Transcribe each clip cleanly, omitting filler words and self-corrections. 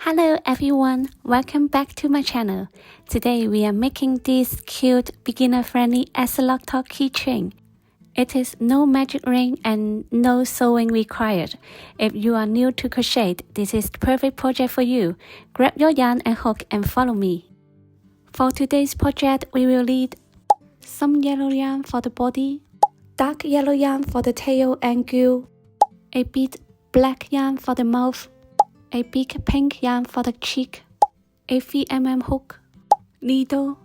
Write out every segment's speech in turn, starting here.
Hello everyone, welcome back to my channel. Today we are making this cute beginner-friendly axolotl keychain. It is no magic ring and no sewing required. If you are new to crochet, this is the perfect project for you. Grab your yarn and hook and follow me. For today's project, we will need some yellow yarn for the body, dark yellow yarn for the tail and gill, a bit black yarn for the mouth, a big pink yarn for the cheek, a 3mm hook, needle,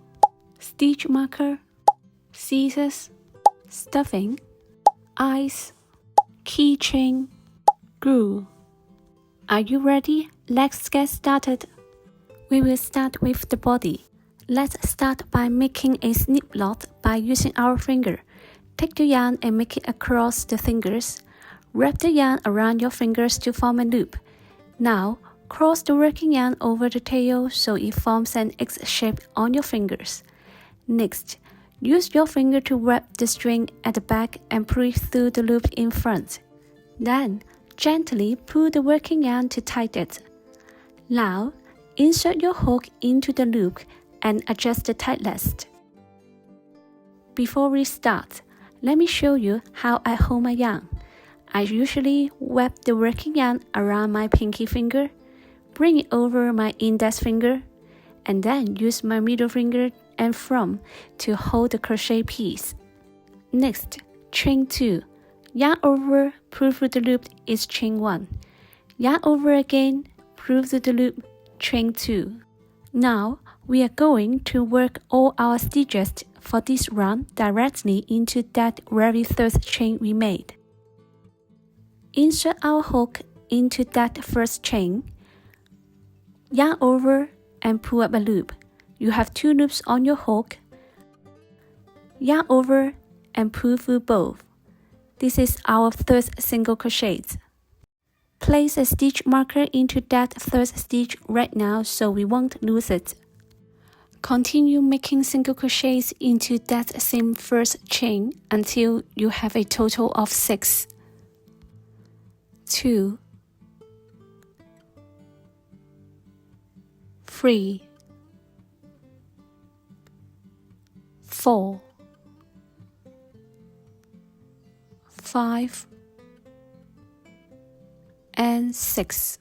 stitch marker, scissors, stuffing, eyes, keychain, glue. Are you ready? Let's get started. We will start with the body. Let's start by making a snip knot by using our finger. Take the yarn and make it across the fingers. Wrap the yarn around your fingers to form a loop. Now, cross the working yarn over the tail so it forms an X shape on your fingers. Next, use your finger to wrap the string at the back and pull it through the loop in front. Then, gently pull the working yarn to tighten it. Now, insert your hook into the loop and adjust the tightness. Before we start, let me show you how I hold my yarn. I usually wrap the working yarn around my pinky finger, bring it over my index finger, and then use my middle finger and thumb to hold the crochet piece. Next, chain 2. Yarn over, pull through the loop is chain 1. Yarn over again, pull through the loop, chain 2. Now, we are going to work all our stitches for this round directly into that very first chain we made. Insert our hook into that first chain, yarn over and pull up a loop. You have 2 loops on your hook. Yarn over and pull through both. This is our first single crochet. Place a stitch marker into that first stitch right now so we won't lose it. Continue making single crochets into that same first chain until you have a total of 6. 2, 3, 4, 5, and 6.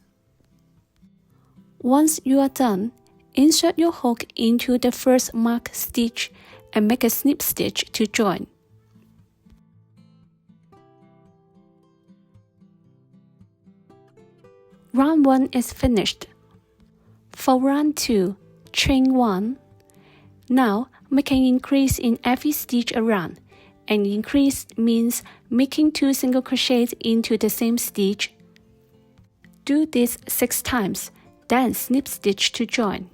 Once you are done, insert your hook into the first marked stitch and make a snip stitch to join. Round 1 is finished. For round 2, chain 1. Now, make an increase in every stitch around. An increase means making 2 single crochets into the same stitch. Do this 6 times, then snip stitch to join.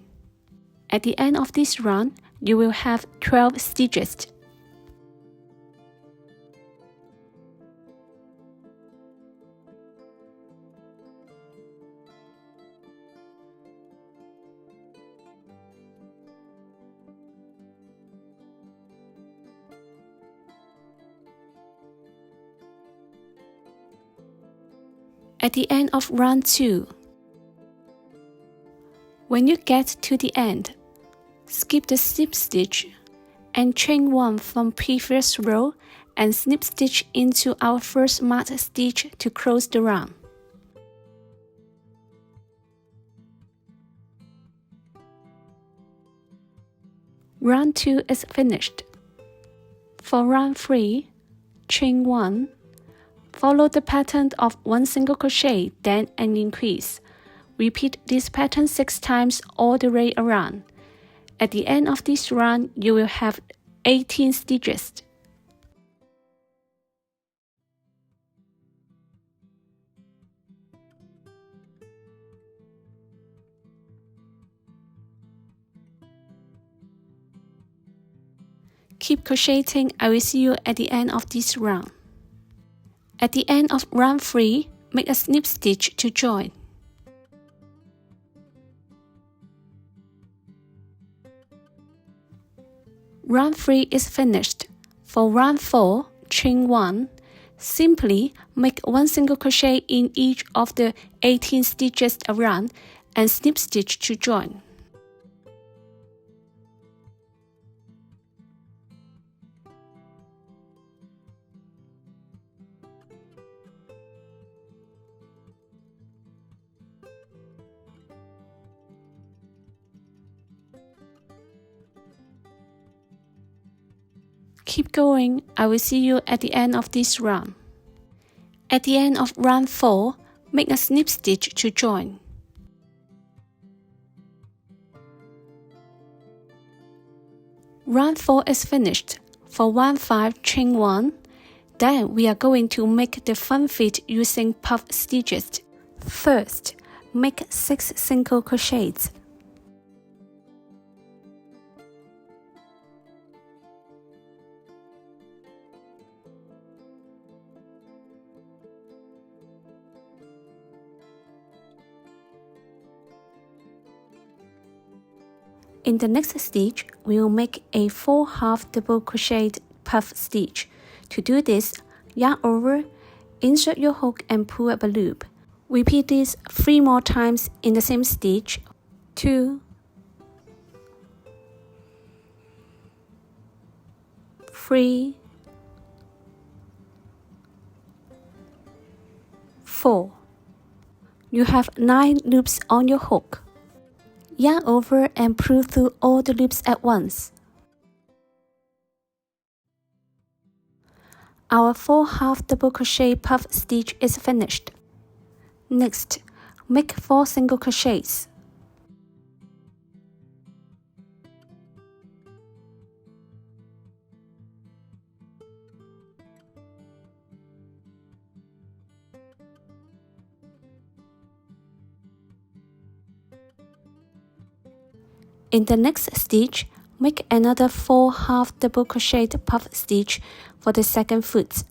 At the end of this round, you will have 12 stitches. At the end of round 2. When you get to the end, skip the snip stitch and chain 1 from previous row and snip stitch into our first marked stitch to close the round. Round 2 is finished. For round 3, chain 1. Follow the pattern of 1 single crochet, then an increase. Repeat this pattern 6 times all the way around. At the end of this round, you will have 18 stitches. Keep crocheting. I will see you at the end of this round. At the end of round 3, make a snip stitch to join. Round 3 is finished. For round 4, chain 1. Simply make 1 single crochet in each of the 18 stitches around and snip stitch to join. Keep going, I will see you at the end of this round. At the end of round 4, make a snip stitch to join. Round 4 is finished. For round 5, chain 1. Then we are going to make the front feet using puff stitches. First, make 6 single crochets. In the next stitch, we will make a 4 half double crocheted puff stitch. To do this, yarn over, insert your hook and pull up a loop. Repeat this 3 more times in the same stitch. 2, 3, 4. You have 9 loops on your hook. Yarn over and pull through all the loops at once. Our 4 half double crochet puff stitch is finished. Next, make 4 single crochets. In the next stitch, make another 4 half double crocheted puff stitch for the second foot.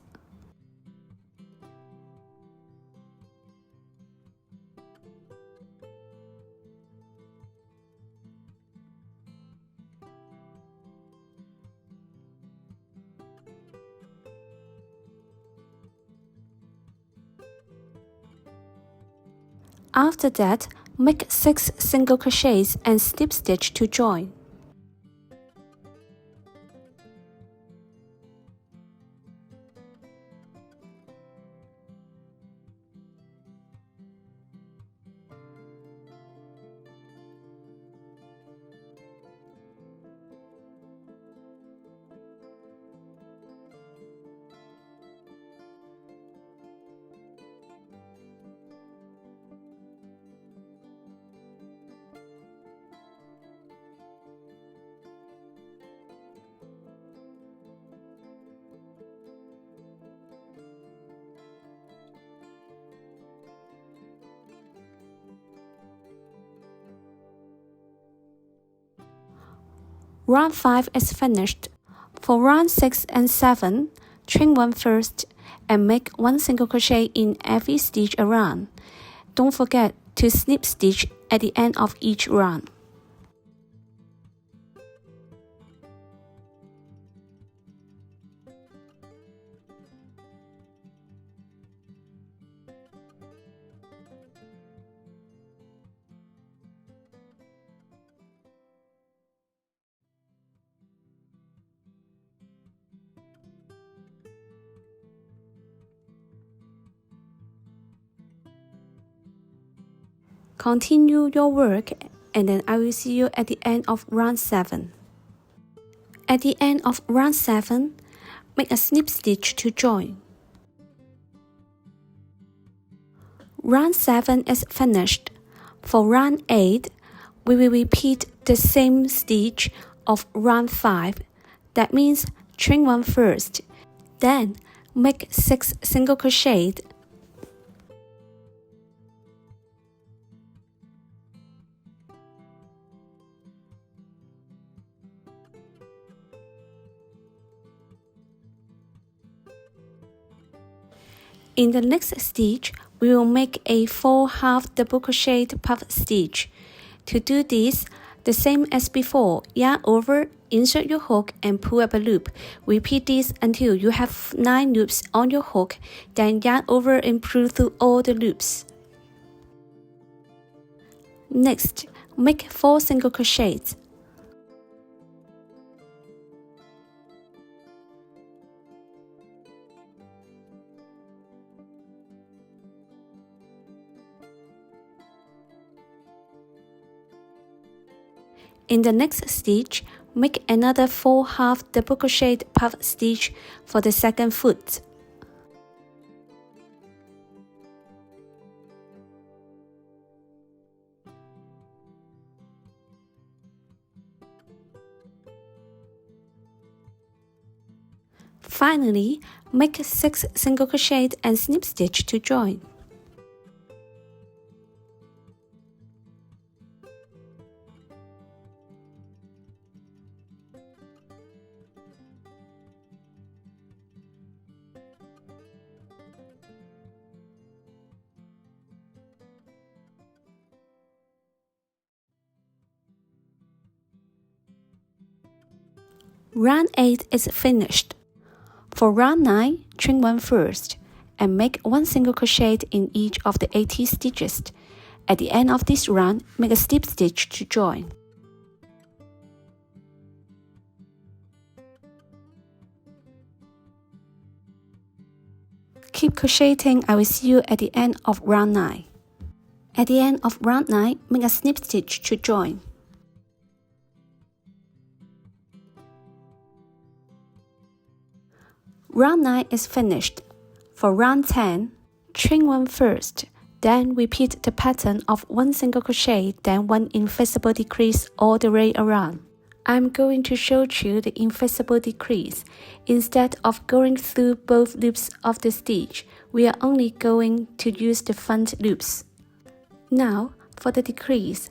After that, make 6 single crochets and slip stitch to join. Round 5 is finished. For round 6 and 7, chain 1 first and make 1 single crochet in every stitch around. Don't forget to snip stitch at the end of each round. Continue your work and then I will see you at the end of round 7. At the end of round 7, make a snip stitch to join. Round 7 is finished. For round 8, we will repeat the same stitch of round 5. That means chain 1 first, then make 6 single crochets. In the next stitch, we will make a 4 half double crocheted puff stitch. To do this, the same as before, yarn over, insert your hook and pull up a loop. Repeat this until you have 9 loops on your hook, then yarn over and pull through all the loops. Next, make 4 single crochets. In the next stitch, make another 4 half double crochet puff stitch for the second foot. Finally, make 6 single crochet and snip stitch to join. Round 8 is finished. For round 9, chain 1 first, and make 1 single crochet in each of the 80 stitches. At the end of this round, make a slip stitch to join. Keep crocheting. I will see you at the end of round 9. At the end of round 9, make a snip stitch to join. Round 9 is finished. For round 10, chain 1 first, then repeat the pattern of 1 single crochet, then 1 invisible decrease all the way around. I'm going to show you the invisible decrease. Instead of going through both loops of the stitch, we are only going to use the front loops. Now, for the decrease,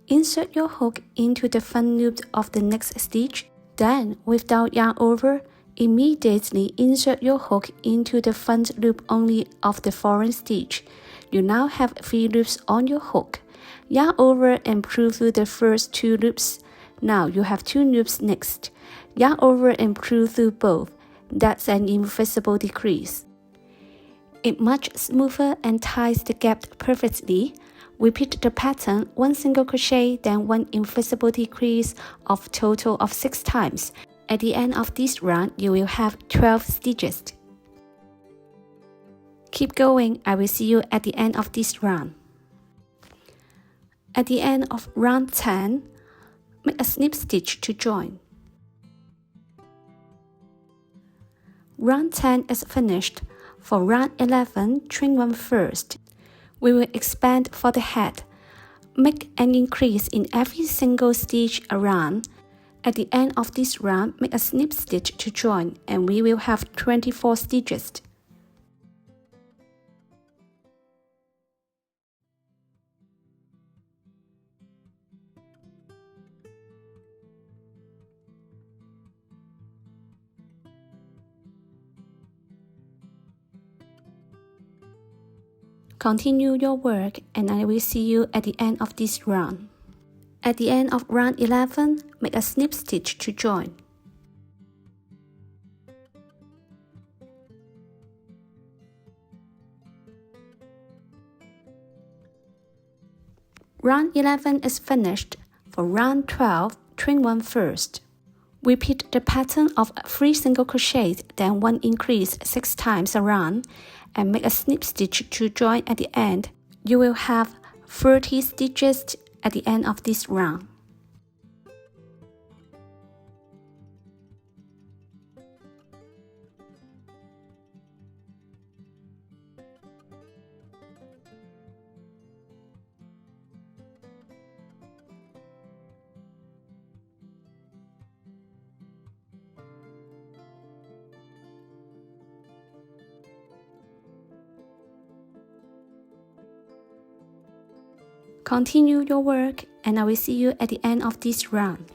insert your hook into the front loop of the next stitch, then without yarn over, immediately insert your hook into the front loop only of the foreign stitch. You now have 3 loops on your hook. Yarn over and pull through the first 2 loops. Now you have 2 loops next. Yarn over and pull through both. That's an invisible decrease. It's much smoother and ties the gap perfectly. Repeat the pattern 1 single crochet, then 1 invisible decrease of total of 6 times. At the end of this round, you will have 12 stitches. Keep going. I will see you at the end of this round. At the end of round 10, make a snip stitch to join. Round 10 is finished. For round 11, chain 1 first. We will expand for the head. Make an increase in every single stitch around. At the end of this round, make a snip stitch to join, and we will have 24 stitches. Continue your work, and I will see you at the end of this round. At the end of round 11, make a snip stitch to join. Round 11 is finished. For round 12, chain 1 first. Repeat the pattern of 3 single crochets, then 1 increase 6 times around, and make a snip stitch to join at the end. You will have 30 stitches at the end of this round. Continue your work, and I will see you at the end of this round.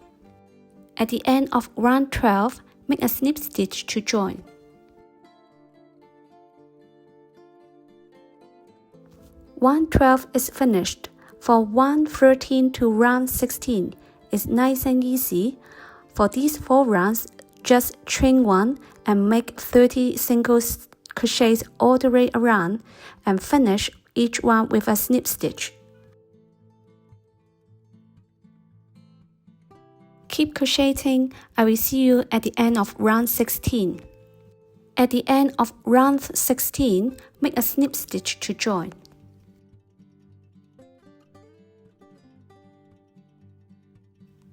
At the end of round 12, make a snip stitch to join. Round 12 is finished. For round 13 to round 16, it's nice and easy. For these 4 rounds, just chain 1 and make 30 single crochets all the way around, and finish each one with a snip stitch. Keep crocheting. I will see you at the end of round 16. At the end of round 16, make a snip stitch to join.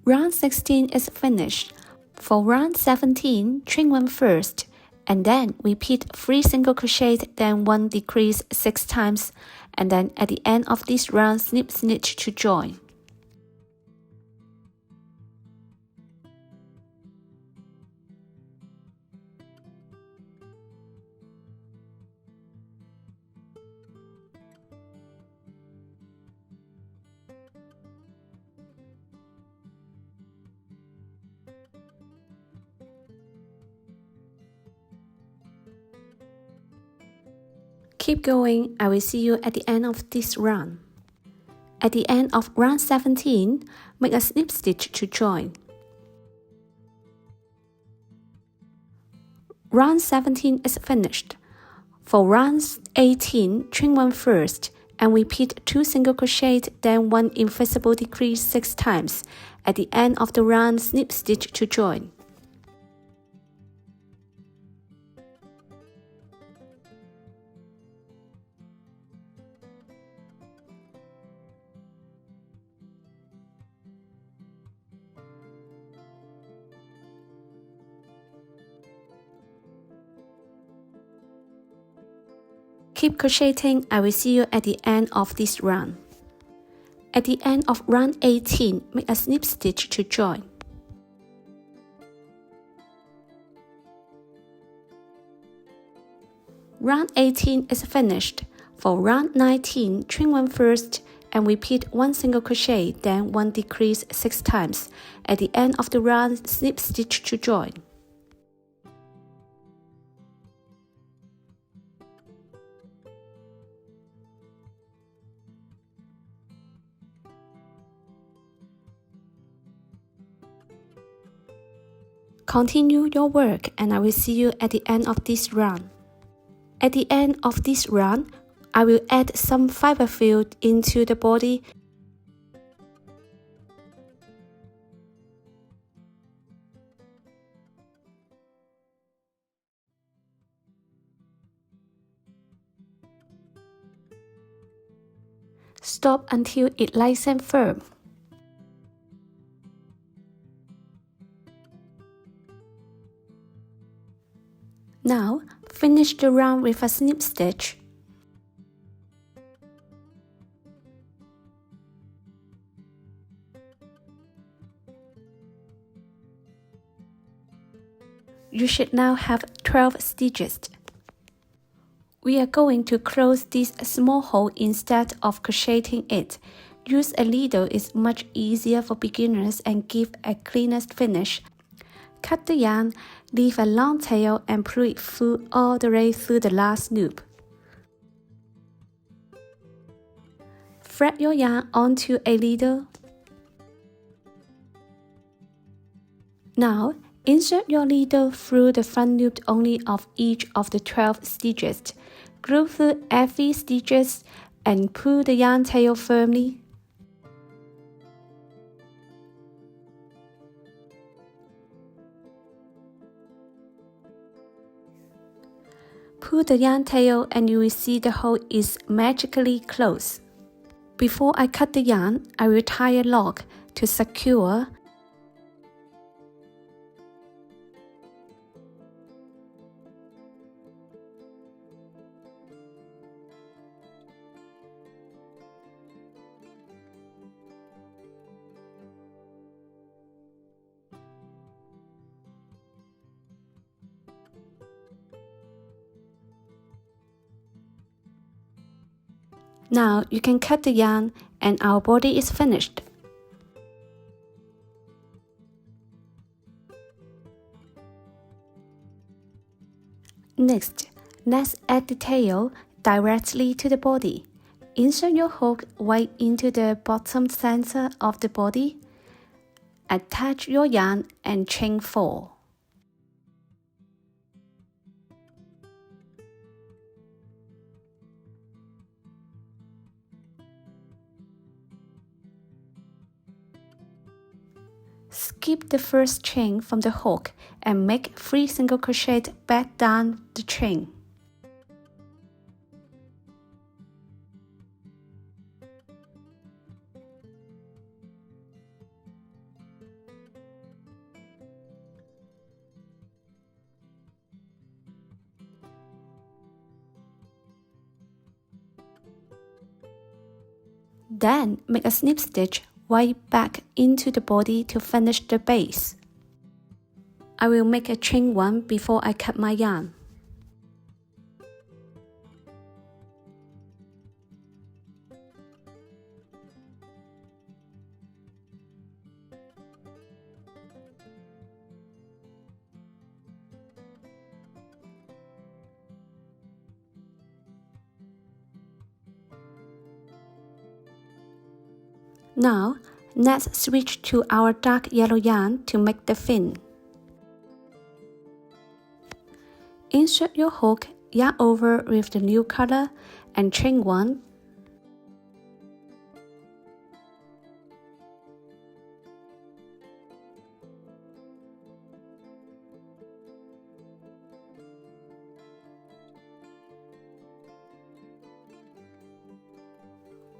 Round 16 is finished. For round 17, chain 1 first, and then repeat 3 single crochets, then 1 decrease 6 times, and then at the end of this round, snip stitch to join. Keep going. I will see you at the end of this round. At the end of round 17, make a snip stitch to join. Round 17 is finished. For round 18, chain 1 first and repeat 2 single crochets, then 1 invisible decrease 6 times. At the end of the round, snip stitch to join. Keep crocheting. I will see you at the end of this round. At the end of round 18, make a snip stitch to join. Round 18 is finished. For round 19, chain 1 first and repeat 1 single crochet, then 1 decrease 6 times. At the end of the round, snip stitch to join. Continue your work and I will see you at the end of this round. At the end of this round, I will add some fiber field into the body. Stop until it lies and firm. Now, finish the round with a snip stitch. You should now have 12 stitches. We are going to close this small hole instead of crocheting it. Use a needle is much easier for beginners and give a cleaner finish. Cut the yarn, leave a long tail and pull it through all the way through the last loop. Thread your yarn onto a needle. Now, insert your needle through the front loop only of each of the 12 stitches. Glue through every stitches and pull the yarn tail firmly. Pull the yarn tail and you will see the hole is magically closed. Before I cut the yarn, I will tie a lock to secure. Now you can cut the yarn and our body is finished. Next, let's add the tail directly to the body. Insert your hook right into the bottom center of the body. Attach your yarn and chain 4. skip the first chain from the hook and make 3 single crochet back down the chain. Then make a snip stitch right back into the body to finish the base. I will make a chain 1 before I cut my yarn. Now, let's switch to our dark yellow yarn to make the fin. Insert your hook, yarn over with the new color, and chain 1.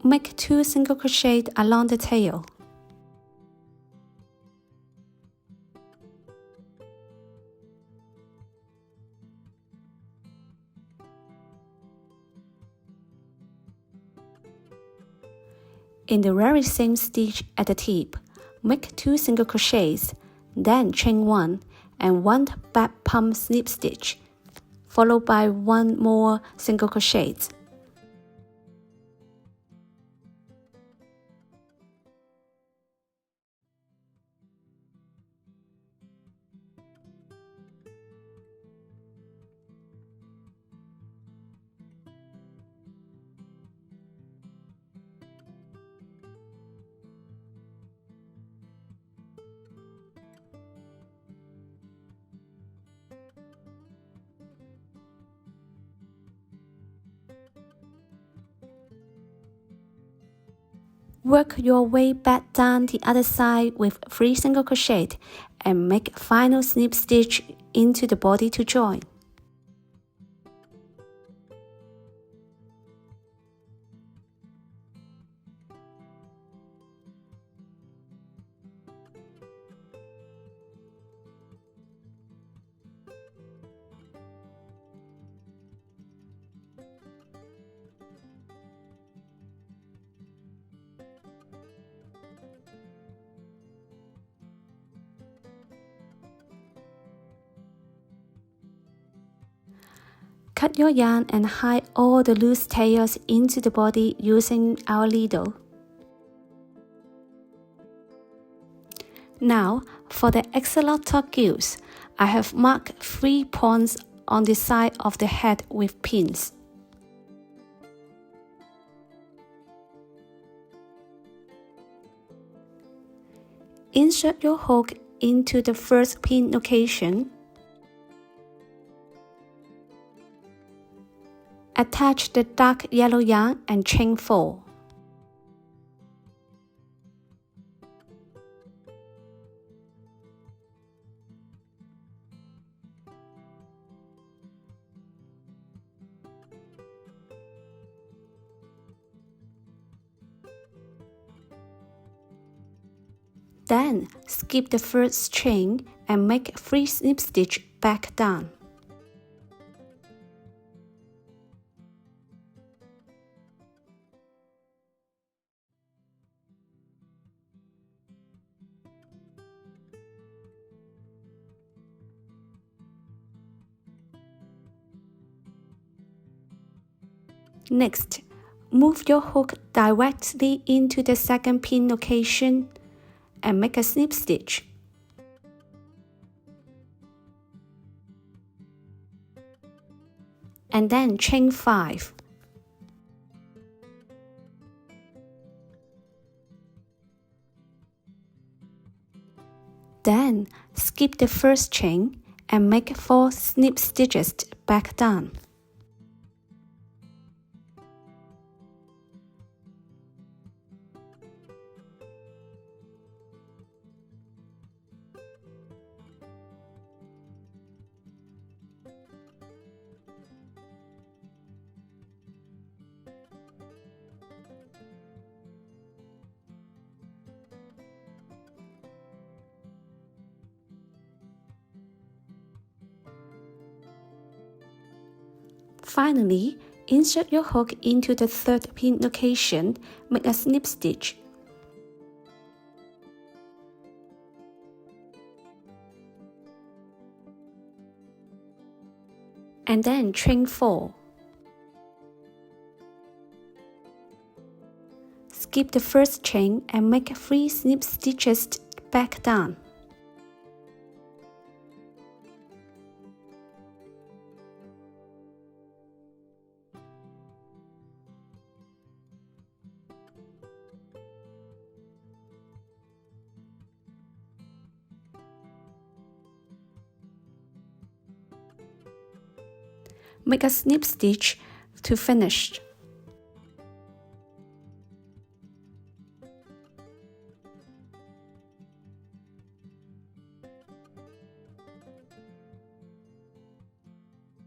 Make 2 single crochet along the tail. In the very same stitch at the tip, make 2 single crochets, then chain 1 and 1 back palm slip stitch, followed by 1 more single crochet. Work your way back down the other side with 3 single crochet and make final snip stitch into the body to join. Cut your yarn and hide all the loose tails into the body using our needle. Now, for the axolotl gills, I have marked 3 points on the side of the head with pins. Insert your hook into the first pin location. Attach the dark yellow yarn and chain 4. Then skip the first chain and make 3 snip stitch back down. Next, move your hook directly into the second pin location and make a snip stitch. And then chain 5. Then skip the first chain and make 4 snip stitches back down. Finally, insert your hook into the third pin location, make a snip stitch. And then chain 4. Skip the first chain and make 3 snip stitches back down. Make a snip stitch to finish.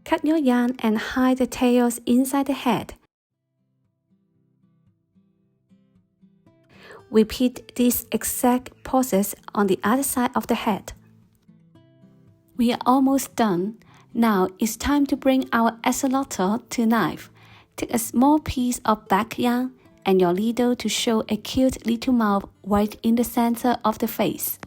Cut your yarn and hide the tails inside the head. Repeat this exact process on the other side of the head. We are almost done. Now it's time to bring our axolotl to life. Take a small piece of black yarn and your needle to show a cute little mouth right in the center of the face.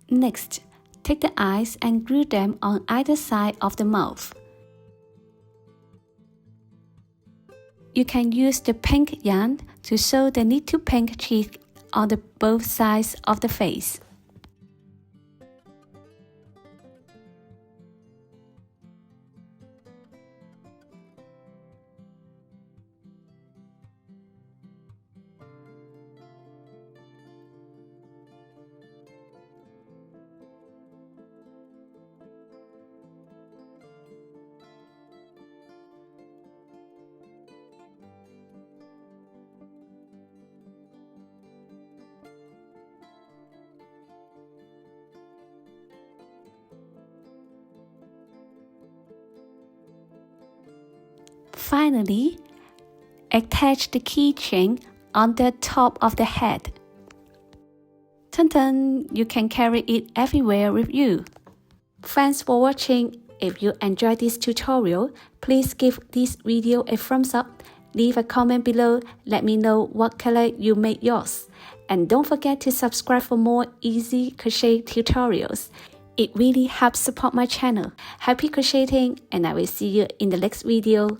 Next, take the eyes and glue them on either side of the mouth. You can use the pink yarn to sew the little pink teeth on both sides of the face. Finally, attach the keychain on the top of the head. Dun-dun, you can carry it everywhere with you. Thanks for watching. If you enjoyed this tutorial, please give this video a thumbs up, leave a comment below, let me know what color you made yours. And don't forget to subscribe for more easy crochet tutorials. It really helps support my channel. Happy crocheting, and I will see you in the next video.